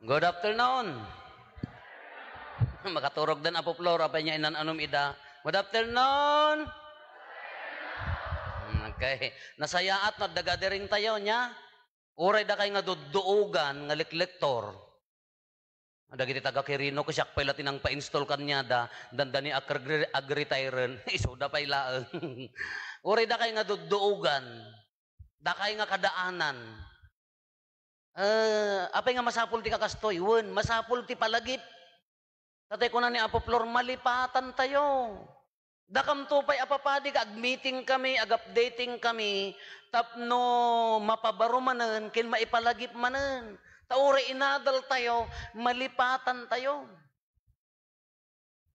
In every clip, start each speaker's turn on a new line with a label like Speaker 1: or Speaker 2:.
Speaker 1: Good afternoon. Makaturog din apo Flor, apay niya inananong ida. Good afternoon. Okay. Nasayaat na dagadering tayo niya. Uray da kay nga duduugan nga liklektor. Dagiti taga Quirino ko siya pala tinang pa-install kanya dandani ag-retiren. Isuda pa ilaang. Uray da kay nga duduugan. Da kay nga kadaanan. Apay nga masapul ti kakastoy. Wen, masapul ti palagip. Tatay ko na ni Apo Flor, malipatan tayo. Dakam tupay apapadi ka, ag-meeting kami, ag-updating kami, tapno mapabaro manen, kin maipalagip manen. Taure inadal tayo, malipatan tayo.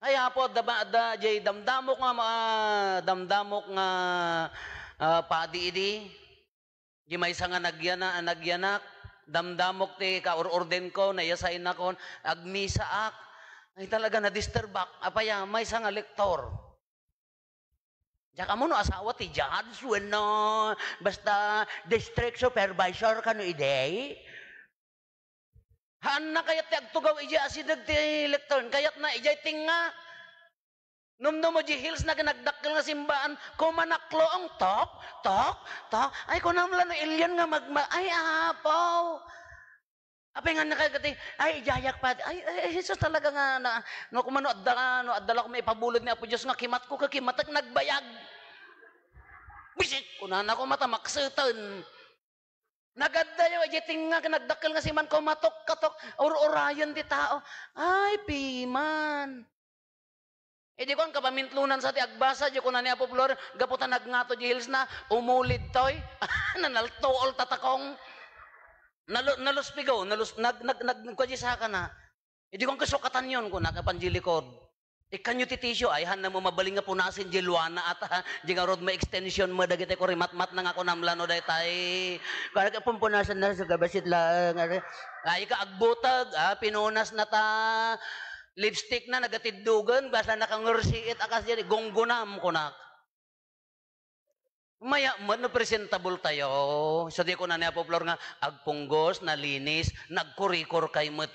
Speaker 1: Ay apo, jay damdamok nga padi idi. Di may nga nagyanak, damdamok ti kaur-orden ko, nayasay na kon, agmisaak. Ay talaga na-disturbak. Apaya, may nga lektor. Diyan ka mo no, asawa ti judge, when no, basta district supervisor ka no iday. Haan na kayat ti agtugaw ija asidag ti lektor, kayat na ijay tinga. Numno mo di hills na ganagdakkel nga simbaan, kumanaklo ang tok. Ay kunamla no ilyan nga ay apaw. Apay nga nakagati, ay jayak pa, ay Jesus talaga nga na, no kumano adala ko may pabulod ni Apo Diyos nga kimat ko kakimatag nagbayag. Bisit, kunan ako mata maksetan. Nagadda yung ajiting nga nagdakkel nga si man ko matok-katok, or-orayan di tao. Ay, piman. Di ko ang kapamintlunan sa ti agbasa, di ko na ni Apo Flor, gaputan nagngato di hills na, umulid toy, nanaltool tatakong. Naluspigaw, nagkwadisa ka na. Hindi kong kasukatan yun kung nakapanjilikod. Ikanyo titisyo ay han na mo mabaling nga punasin jilwana at di nga road may extension mo dagiti ko rimat-mat na nga ko namlano day tay. Kaya ka pumpunasan na sa gabasit lang. Ay ka agbutag, pinunas na ta. Lipstick na nagatiddugan, basta nakangursiit akas dyan, gonggunam ko na. Maya man na presentable tayo. So di ko na niya po Flor nga agpunggos, nalinis, nagkurikor kay met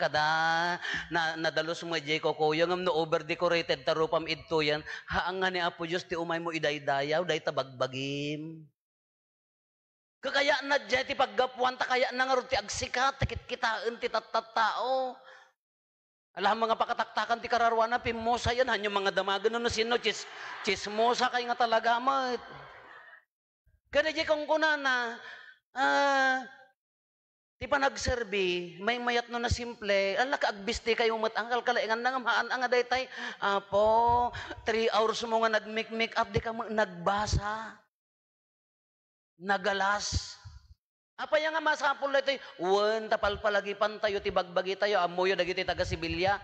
Speaker 1: kada nadalos mo jay ko kuya ngam no over decorated tarupam idto yan. Haang nga ni Apo Dios ti umay mo idaydayaw day tabagbagim. Kakaya na jay ti paggapuan ta kaya na nga ti agsikat tikit kitaan ti tattao. Alam mga pakataktakan ti kararwana pimosa yan hanyo mga damagan no sino chismosa kay nga talaga mat. Kada di kong kunana, ti pa nagserbi, may mayat no na simple, ala ka agbisti kayo matangkal kalaingan na nga maan ang aday tay, apo, 3 hours mo nga nag-make up, di ka nagbasa, nagalas. Apa yang nga masapul na ito, tapal palagipan tayo, ti bagbagi tayo, amoyo dagiti taga Sibilya,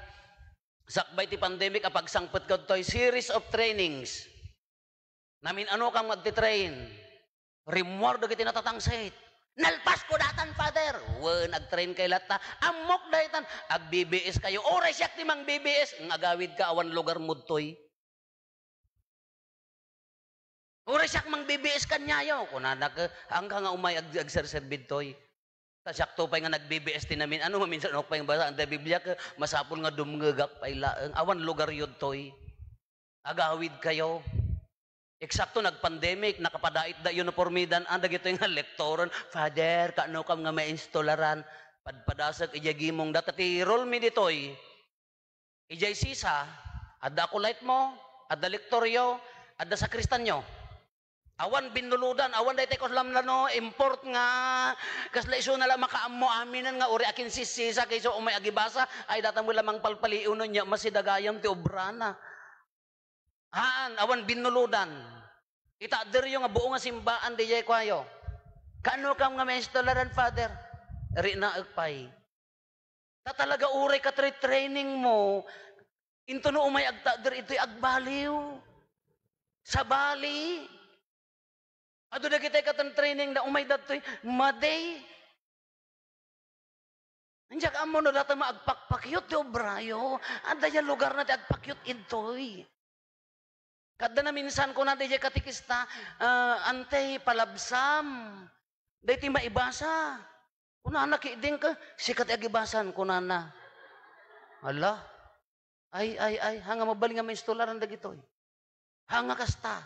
Speaker 1: sakbay ti pandemic, apagsangpet ka tayo, series of trainings. Namin ano kang magti-train? Rimwar dagiti natatangsit. Nalpas ko datan, Father. Nag-train kay lata. Amok daytan. Ag-BBS kayo. Oray siyak ti mang BBS. Ngagawid ka awan lugar mudtoy. Oray siyak mang BBS kanyayo. Kunana ka, hanggang nga umay ag-serserbid toy. Tasyak to pa nga nag-BBS ti namin. Ano maminsan pa yung basa. Ang Biblia ka, masapul nga dumngagak pa ilaang. Awan lugar yun toy. Agawid kayo. Eksakto nag-pandemic, nakapadait da uniformidan, ang dagito yung lektoran, Father, kaano kam nga ma-installaran, padpadasag, ijagimong datati, roll me ditoy, ijay sisa, adda kulit mo, adda lektoryo, adda sakristan nyo. Awan binuludan, awan day tekos lamlano, import nga, kasla iso na lang makaammo aminan nga, uri akin sisa, kayso umay agibasa, ay data mo lamang palpaliunon niya, masidagayam ti obrana. Haan, awan binuludan. Itader yung nga buo nga simbaan di jay kwayo. Kano kam nga may installaran, Father? Ri na agpay. Talaga uray ka training mo. Into no umay agtader ito'y agbaliw. Sa bali. Ado na kita ikatan training na umay dato'y maday. Andiyan ka mo no data maagpakpakyot di obrayo. Anda yan lugar na di agpakyot ito'y. Kada na minsan ko na di katikista, antay palabsam. Dahil ti maibasa. Kunana kiiding ka, sikat agibasan, kunana. Hala, ay, hanga mabaling nga mainstolaran dagitoy. Hanga kasta.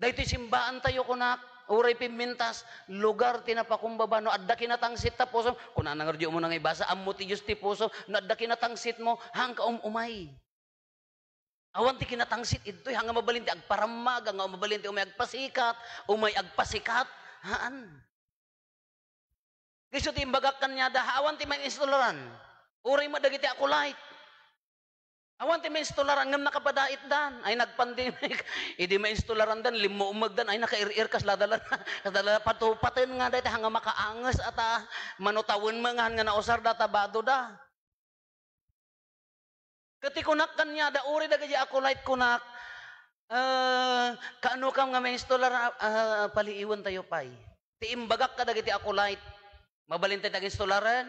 Speaker 1: Dahito simbaan tayo kunak, uray pimintas, lugar tinapakumbaba, no adda kinatangsit ta puso, kunana nga mo nang ibasa, ammo ti Diyos ti puso, no adda kinatangsit mo, hanga umay. Awan ti kinatangsit ito'y, hanga mabalin ti agparamag, hanga mabalin ti umay agpasikat, haan. Kiso ti imbagak kanya da, awan ti may instalaran. Uray madagiti ako light. Awan ti may instalaran, ngam nakapadait dan. Ay nagpandemic. Idi may instalaran dan, limo umagdan, ay nakair-ir kas ladala patupatin nga dahil hanga makaangas at manutawin mga nga nausar data bado da. Kati kunak kanya da, uri da kaya ako light kunak. Kaano kam nga may instalaran, paliiwan tayo pay. Ti imbagak ka dagiti ako light. Mabalin tayo tag-instalaran,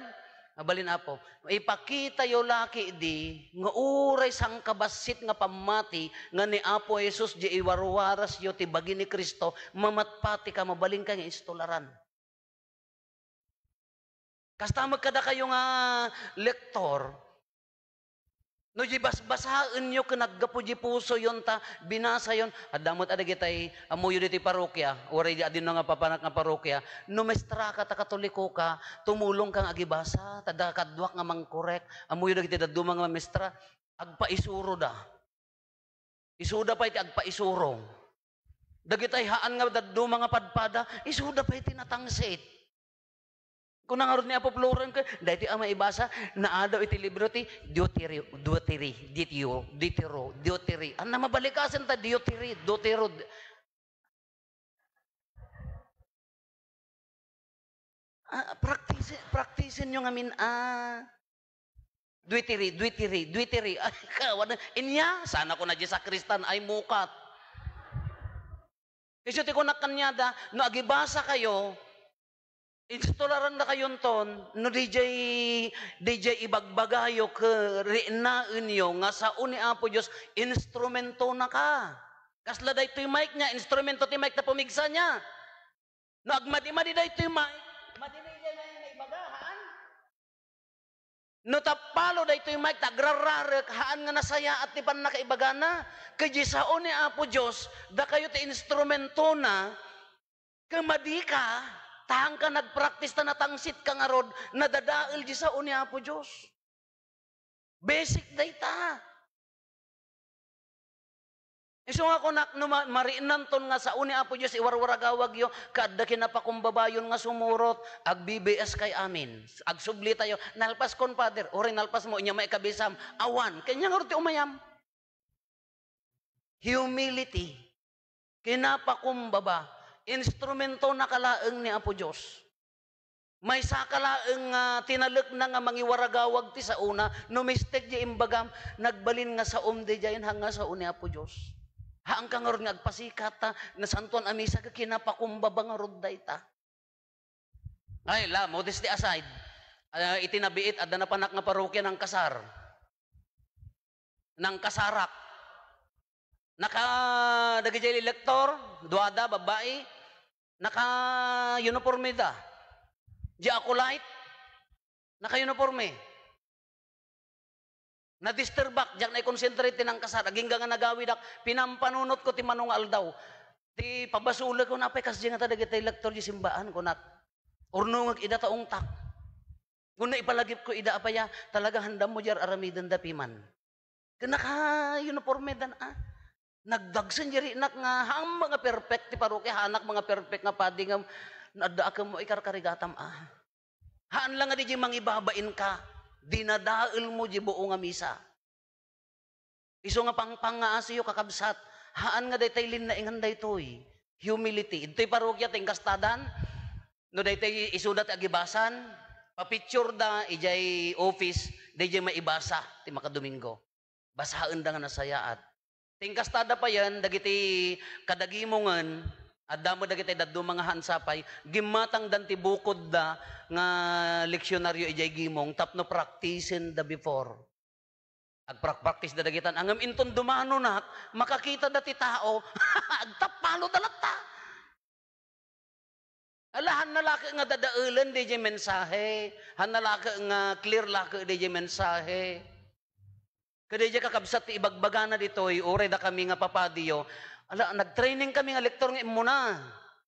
Speaker 1: mabalin apo. Ipakita yo laki di, nga uray sang kabasit nga pamati, nga ni Apo Jesus di iwarwaras yo ti bagi ni Kristo, mamatpati ka, mabalin ka nga instalaran. Kasta magkada kayo nga lektor, no di basbasaen nyo kanaggapo di puso yon ta, binasa yon, adamot adagitay, amuyo diti parokya, oray di adin nga papanak nga parokya, no mestra ka ta katoliko ka, tumulong kang agibasa, tada kadwak nga mangkorek, amuyo dagiti daduma nga mestra, agpaisuro da. Isuda pa iti agpaisuro. Dagitay haan nga daduma nga padpada, isuda pa iti natangsit. Kung nangarod ni Apo Floren ka, dahil ang maibasa, naadaw iti libro ti Deuteri. Ang namabalikasan ta, Deuteri. Practicein nyo ngamin, Deuteri. Ay, kawan, inya, sana ko na di sa Kristan ay mukat. Kasi ko na kanyada, no agibasa kayo, instalaran na kayon ton, no DJ ibagbagayo ke rinaen yo, nga sa uni Apo Diyos, instrumento na ka. Kasla da ito'y mic niya, instrumento ti mic na pumigsa niya. No agmadi-madi da ito'y mic, madinigay na yung ibagahan. No tapalo da ito'y mic, tagrararak, haan nga nasaya at tipan na kaibagana. Kaya sa uni Apo Diyos, da kayo ti instrumento na, kamadi ka, tahang ka nagpraktis na natangsit ka nga rod, nadadaal di sa uni Apo Diyos. Basic data. Iso nga ko mariinan ton nga sa uni Apo Diyos, iwarwaragawag yo, kada kinapakumbabayon nga sumurot, ag BBS kay amin. Ag subli tayo, nalpas kon Father, ori nalpas mo, inya may kabisam, awan, kanya nga roti umayam. Humility. Kinapakumbaba. Instrumento na kalaeng ni Apo Diyos. May sakalaeng tinalek na nga mangiwaragawag ti sa una, no mistake di imbagam, nagbalin nga sa umde jayin hanga sa uni Apo Diyos. Haang ka nga ron nga agpasikat ta, na santon amisa ka kinapakumbaba nga rodday ta. Ay, modesty aside, itinabiit, adda na panak nga parokya ng kasar. Ng kasarak. Naka-dagijay lektor, duada, babae, naka-uniforme da. Di ako light, naka-uniforme. Na-disturbak, diyak na-concentrate ng kasar, aging nga nagawid ak, pinampanunot ko ti manungal daw. Ti pabasula ko na, kasi nga dagijay lektor di simbaan ko na, urnungag ida taong tak. Kung na ipalagip ko ida apaya, talaga handam mo jar aramidan da piman. Naka-uniforme dan nagdagsan jari nak nga hang mga perfect ti parokya, hanak mga perfect nga padi nga nadda ka mo ikarkarigatam haan lang nga di mangibabain ka, dinadael mo di buo nga misa. Iso nga pangpang nga asiyo kakabsat, haan nga daytay linnaingan daytoy, humility. Ito'y parokya ting kastadan, no daytay isudat agibasan, papicture da ijay office, dayjay maibasa ti makadomingo. Basahan da nga nasayaat. Tingkastada pa yan, dagiti kadagimongan, at damo dagiti daddo mga hansapay, gimatang danti bukod da nga leksyonaryo ijay gimong, tapno practicein da before. Agprak-practice da dagitan, angam inton dumano nak, makakita dati tao, agtapalo dalata. Alahan na laki nga dadaulan di jay mensahe. Han na laki nga clear laki di jay mensahe. Kada jay kakabsat ti ibagbaga na ditoy, ure da kami nga papadiyo. Ala, nag-training kami nga lektor nga muna.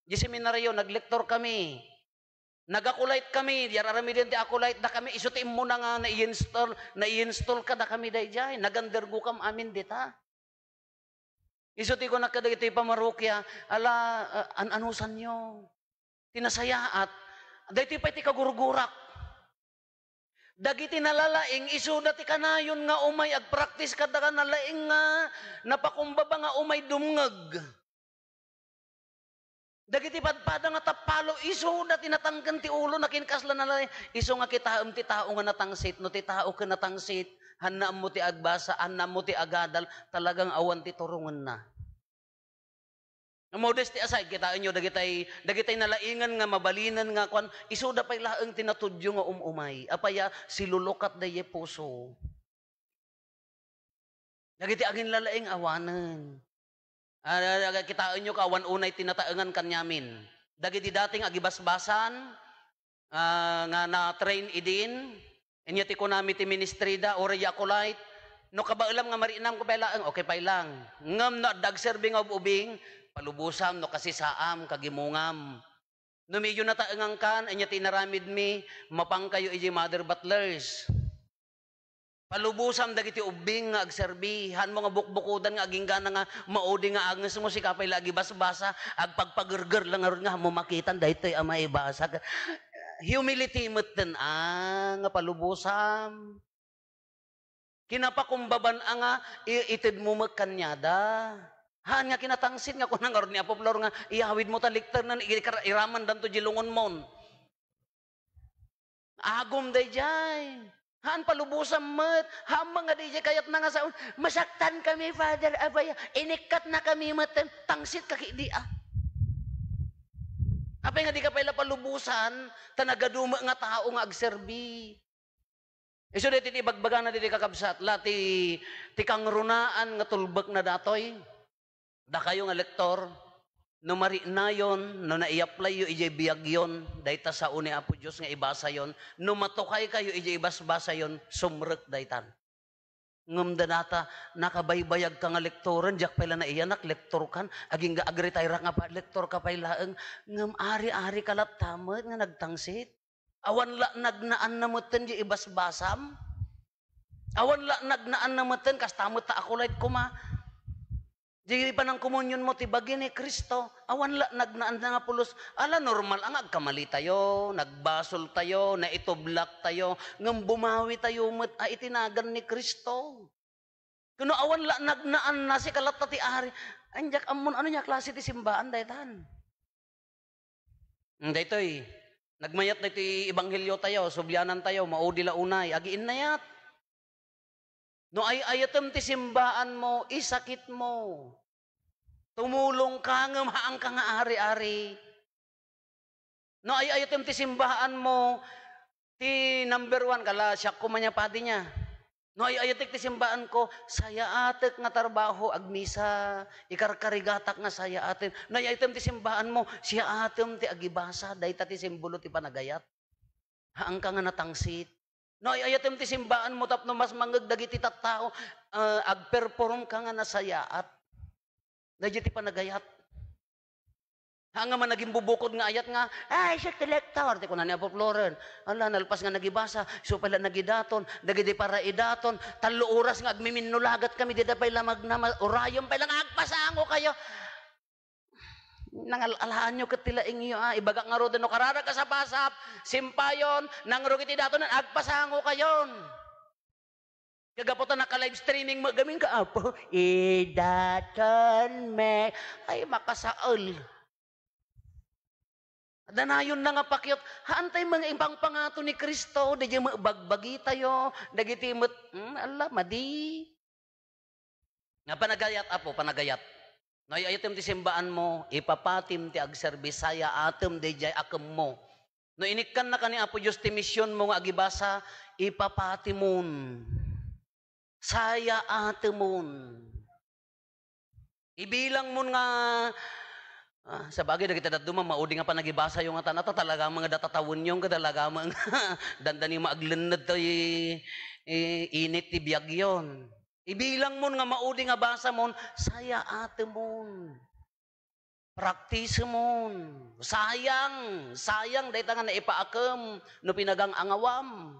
Speaker 1: Di seminaryo, nag-lektor kami. Nag-akulite kami, yararami din ti akulite da kami, isuti muna nga na-i-install ka da kami da jay. Nag-undergo kam amin dita. Isuti ko na kada ito'y pamarukya, ala, anusan nyo? Tinasayaat, dahil pa iti kagurgurak. Dagiti nalalaing, isuda ti kanayon nga umay, ag-practice ka da ka nalaing nga, napakumbaba nga umay dumngag. Dagiti padpada nga tapalo, isuda tinatanggan ti ulo, nakinkasla nalaing, iso nga kitaam ti tao nga natangsit, no ti tao ka natangsit, hanam mo ti agbasa, hanam mo ti agadal, talagang awan ti turungan na. Modesty aside, kitaan nyo, dagitay nalaingan nga, mabalinan nga, kwan, isuda pa'y laang tinatudyo nga umay. Apaya, silulukat da ye puso. Dagiti agin lalaing awanan. Kitaan nyo, kawan unay tinataangan kanyamin. Dagiti dating agibasbasan, nga na-train idin, inyati ko nami ti ministry da, or yakulite, no kabailam nga marinam ko pa'y laang, okay pa'y lang. Ngam na dag-serving of ubing, palubusam no kasi saam kagimungam. No medyo nataangang kan anya tinaramid mi mapang kayo iji mother butlers. Palubusam dagiti ubing nga agserbi han mo nga bukbukudan nga aging gana nga maudi nga agnes mo si kapay lagi basa-basa agpagpagurger lang aron nga mo makitan daytoy amay basa. Humility metten nga palubusam. Kinapakumbaban nga itid mo magkanyada. Han nga kinatangsit nga kunang aron ni Apo Flor nga iawid mo ta likter nan iraman danto jilungon mon. Agom day jay. Han palubusan met, hamang nga day jay kayat na nga saon, masaktan kami Father Abaya, inikat na kami meten, tangsit kakidi Apay nga di ka pala palubusan, tanagaduma nga tao nga agserbi. Iso dito ibagbaga na dito kakabsat, lati tikangrunaan nga tulbak na datoy. Da kayo nga lektor, no mari na yon, no na-i-apply yung ijay biyag yon, dahita sa uni Apo Diyos nga ibasa yon, no matukay kayo ijay ibas-basa yon, sumrek daytan. Ngam danata, nakabaybayag ka nga lektoran, jak pala na iyanak, lektor kan, aging ga agritayra nga pa, lektor ka pala laeng, ngam ari-ari kalat tamat nga nagtangsit. Awan la nagnaan na mutan di ibas-basam. Awan la nagnaan na mutan, kas tamot ta akulait kuma. Di pa ng komunyon mo, tibagi ni Kristo. Awan la, nagnaan na nga pulos. Ala, normal, ang agkamali tayo, nagbasol tayo, naitoblak tayo, ngam bumawi tayo, itinagan ni Kristo. Kuno awan la, nagnaan na si kalata ti ari. Anjak amon, ano niya, klase ti simbaan, daytan. Daytoy, nagmayat na ti ibanghelyo tayo, subyanan tayo, maudi la unay, agiin na yat. No ay ayatem ti simbaan mo, isakit mo. Tumulong ka, ngamaang ka nga ari-ari. No ay ayatem ti simbaan mo, ti number 1, kala siya kumanya padi niya. No ay ayatek ti simbaan ko, saya atek nga trabaho, agmisa, ikarkarigatak nga saya atem. No ay ayatem ti simbaan mo, siya atem ti agibasa, dayta ti simbolo ti panagayat. Haang ka nga natangsit. No, ayatem ti simbaan mo tapno mas mangagdagi ti tattao, agperform ka nga nasayaat. Dahil ti panagayat. Hanga man naging bubukod nga ayat nga, ay, siya kolektor. Ti ko na ni Apo Floren. Ala, nalpas nga nagibasa, so pala nagidaton, dagiti para idaton, 3 oras nga agmiminulagat kami, di da pala orayom pala nga agpasango kayo. Nangalaan nyo katilaing nyo, ibagak nga ro din no karara ka sa pasap, simpayon, nangro kiti dato na agpasango kayon. Kagaputan naka-live streaming mo, gamin ka, Apo, idaton me, ay makasaol. Danayon na nga pakyot, haantay mga ibang pangato ni Kristo, di bagbagi tayo, dagiti ala, madi. Nga panagayat, Apo, panagayat. No, ayatem ti simbaan mo, ipapatim ti agserbisaya atem dayjay akem mo. No inikkan na kani Apo Dios ti misyon mo nga agibasa, ipapatimon. Saya atemon. Ibilang mo nga Sa bagay, kita datuma, maudi nga pa nagibasa yung nga tanata, talaga mga datatawon yung, talaga mga dandani maaglenad to init ti biyag yon. Ibilang mo nga maudi nga basa mo, saya ate mo. Practice mo. Sayang, dahil nga naipaakam, no pinagang angawam.